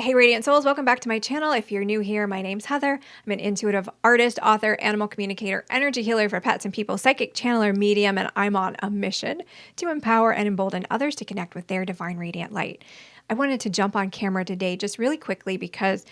Hey Radiant Souls, welcome back to my channel. If you're new here, my name's Heather. I'm an intuitive artist, author, animal communicator, energy healer for pets and people, psychic channeler, medium, and I'm on a mission to empower and embolden others to connect with their divine radiant light. I wanted to jump on camera today just really quickly because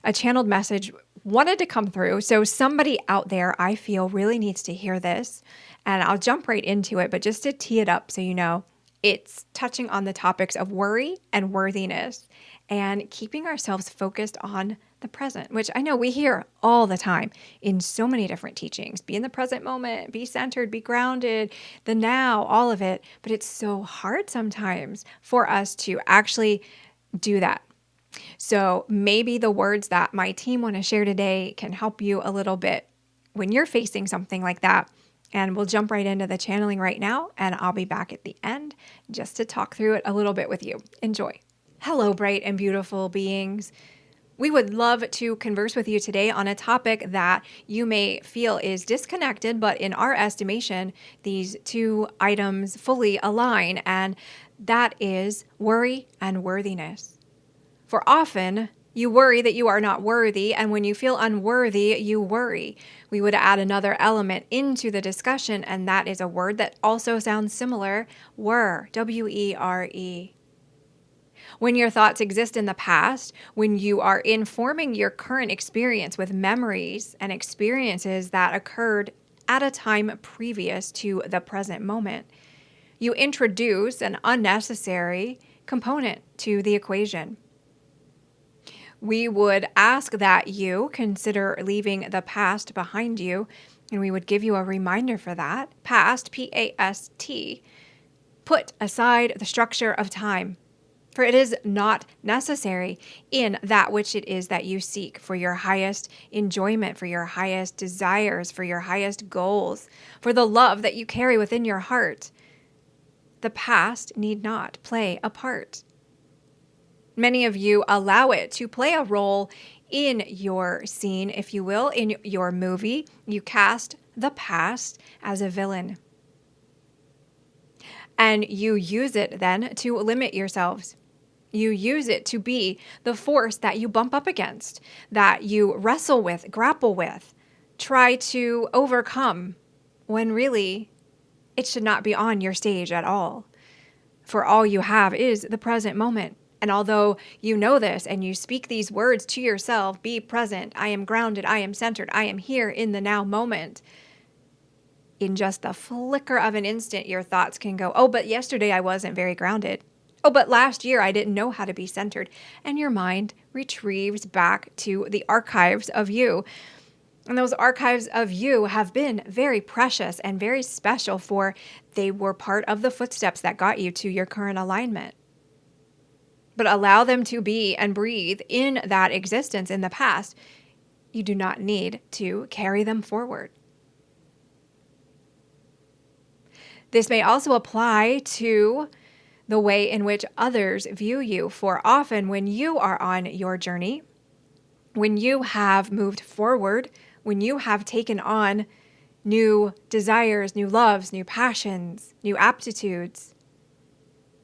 a channeled message wanted to come through. So somebody out there I feel really needs to hear this, and I'll jump right into it, but just to tee it up so you know, it's touching on the topics of worry and worthiness and keeping ourselves focused on the present, which I know we hear all the time in so many different teachings. Be in the present moment, be centered, be grounded, the now, all of it. But it's so hard sometimes for us to actually do that. So maybe the words that my team want to share today can help you a little bit when you're facing something like that. And we'll jump right into the channeling right now, and I'll be back at the end just to talk through it a little bit with you. Enjoy. Hello, bright and beautiful beings. We would love to converse with you today on a topic that you may feel is disconnected, but in our estimation, these two items fully align, and that is worry and worthiness. For often, you worry that you are not worthy, and when you feel unworthy, you worry. We would add another element into the discussion, and that is a word that also sounds similar, were, W-E-R-E. When your thoughts exist in the past, when you are informing your current experience with memories and experiences that occurred at a time previous to the present moment, you introduce an unnecessary component to the equation. We would ask that you consider leaving the past behind you, and we would give you a reminder for that. Past, P-A-S-T, put aside the structure of time, for it is not necessary in that which it is that you seek for your highest enjoyment, for your highest desires, for your highest goals, for the love that you carry within your heart. The past need not play a part. Many of you allow it to play a role in your scene, if you will, in your movie. You cast the past as a villain. And you use it then to limit yourselves. You use it to be the force that you bump up against, that you wrestle with, grapple with, try to overcome, when really it should not be on your stage at all. For all you have is the present moment. And although you know this and you speak these words to yourself, be present, I am grounded, I am centered, I am here in the now moment, in just the flicker of an instant, your thoughts can go, oh, but yesterday I wasn't very grounded. Oh, but last year I didn't know how to be centered. And your mind retrieves back to the archives of you. And those archives of you have been very precious and very special, for they were part of the footsteps that got you to your current alignment. But allow them to be and breathe in that existence in the past. You do not need to carry them forward. This may also apply to the way in which others view you, for often when you are on your journey, when you have moved forward, when you have taken on new desires, new loves, new passions, new aptitudes,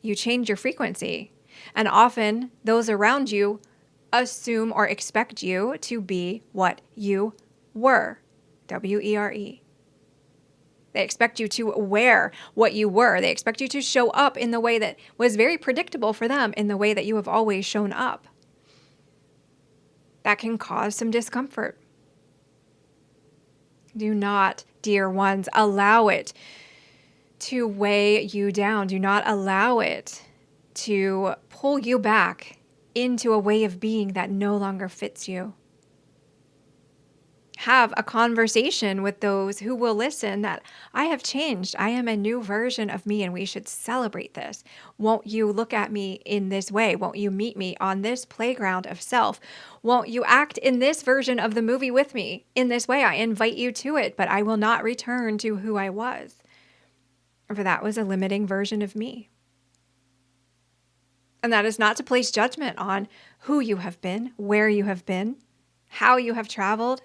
you change your frequency. And often those around you assume or expect you to be what you were, W-E-R-E. They expect you to wear what you were. They expect you to show up in the way that was very predictable for them, in the way that you have always shown up. That can cause some discomfort. Do not, dear ones, allow it to weigh you down. Do not allow it to pull you back into a way of being that no longer fits you. Have a conversation with those who will listen that I have changed. I am a new version of me, and we should celebrate this. Won't you look at me in this way? Won't you meet me on this playground of self? Won't you act in this version of the movie with me? In this way, I invite you to it, but I will not return to who I was. For that was a limiting version of me. And that is not to place judgment on who you have been, where you have been, how you have traveled,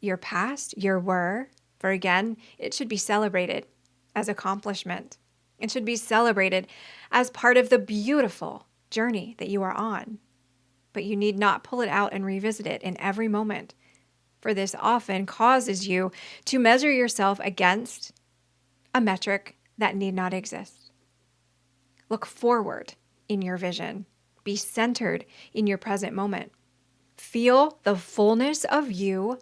your past, your were. For again, it should be celebrated as accomplishment. It should be celebrated as part of the beautiful journey that you are on. but you need not pull it out and revisit it in every moment. For this often causes you to measure yourself against a metric that need not exist. Look forward in your vision. Be centered in your present moment. Feel the fullness of you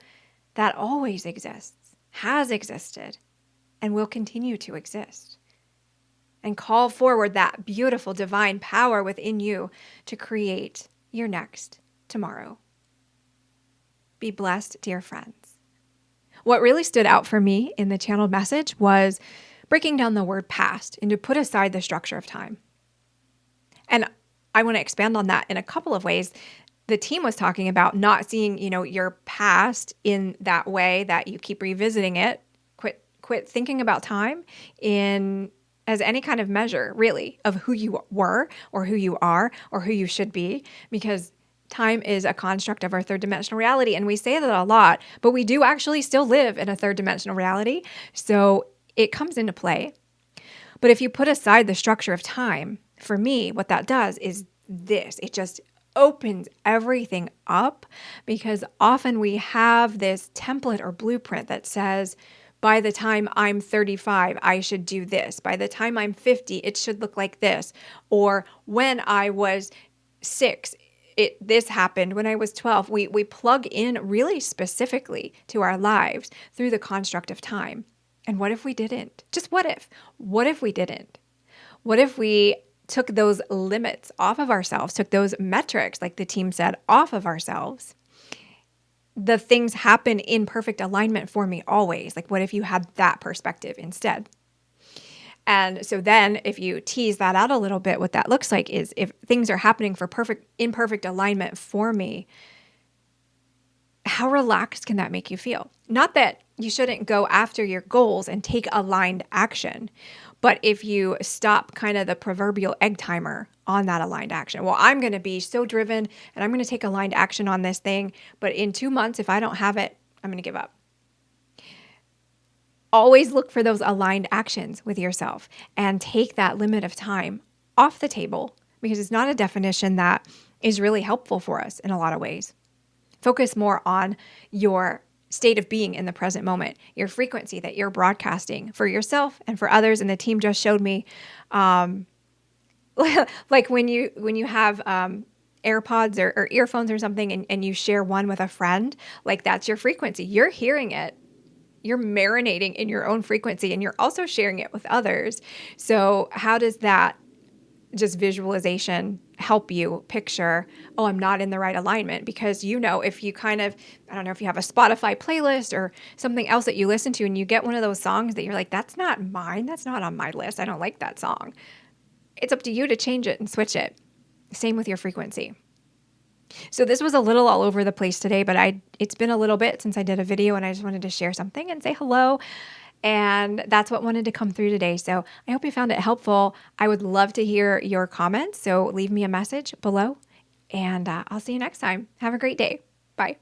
that always exists, has existed, and will continue to exist. And call forward that beautiful divine power within you to create your next tomorrow. Be blessed, dear friends. What really stood out for me in the channeled message was breaking down the word past and to put aside the structure of time. And I want to expand on that in a couple of ways. The team was talking about not seeing, your past in that way that you keep revisiting it. Quit thinking about time as any kind of measure, really, of who you were or who you are or who you should be, because time is a construct of our third dimensional reality. And we say that a lot, but we do actually still live in a third dimensional reality. So it comes into play. But if you put aside the structure of time, for me, what that does is this. It just opens everything up, because often we have this template or blueprint that says, by the time I'm 35, I should do this. By the time I'm 50, it should look like this. Or when I was 6, this happened. When I was 12, we plug in really specifically to our lives through the construct of time. And what if we didn't? Just what if? What if we didn't? What if we took those limits off of ourselves, took those metrics, like the team said, off of ourselves? The things happen in perfect alignment for me always. Like, what if you had that perspective instead? And so then if you tease that out a little bit, what that looks like is if things are happening in perfect alignment for me, how relaxed can that make you feel? Not that you shouldn't go after your goals and take aligned action, but if you stop kind of the proverbial egg timer on that aligned action, well, I'm going to be so driven and I'm going to take aligned action on this thing, but in 2 months, if I don't have it, I'm going to give up. Always look for those aligned actions with yourself and take that limit of time off the table, because it's not a definition that is really helpful for us in a lot of ways. Focus more on your state of being in the present moment, your frequency that you're broadcasting for yourself and for others. And the team just showed me, like when you have AirPods or earphones or something, and you share one with a friend, like that's your frequency. You're hearing it. You're marinating in your own frequency, and you're also sharing it with others. So how does that just visualization help you picture, oh, I'm not in the right alignment? Because if you kind of, I don't know if you have a Spotify playlist or something else that you listen to, and you get one of those songs that you're like, that's not mine. That's not on my list. I don't like that song. It's up to you to change it and switch it. Same with your frequency. So this was a little all over the place today, but it's been a little bit since I did a video, and I just wanted to share something and say hello. And that's what wanted to come through today. So I hope you found it helpful. I would love to hear your comments. So leave me a message below, and I'll see you next time. Have a great day. Bye.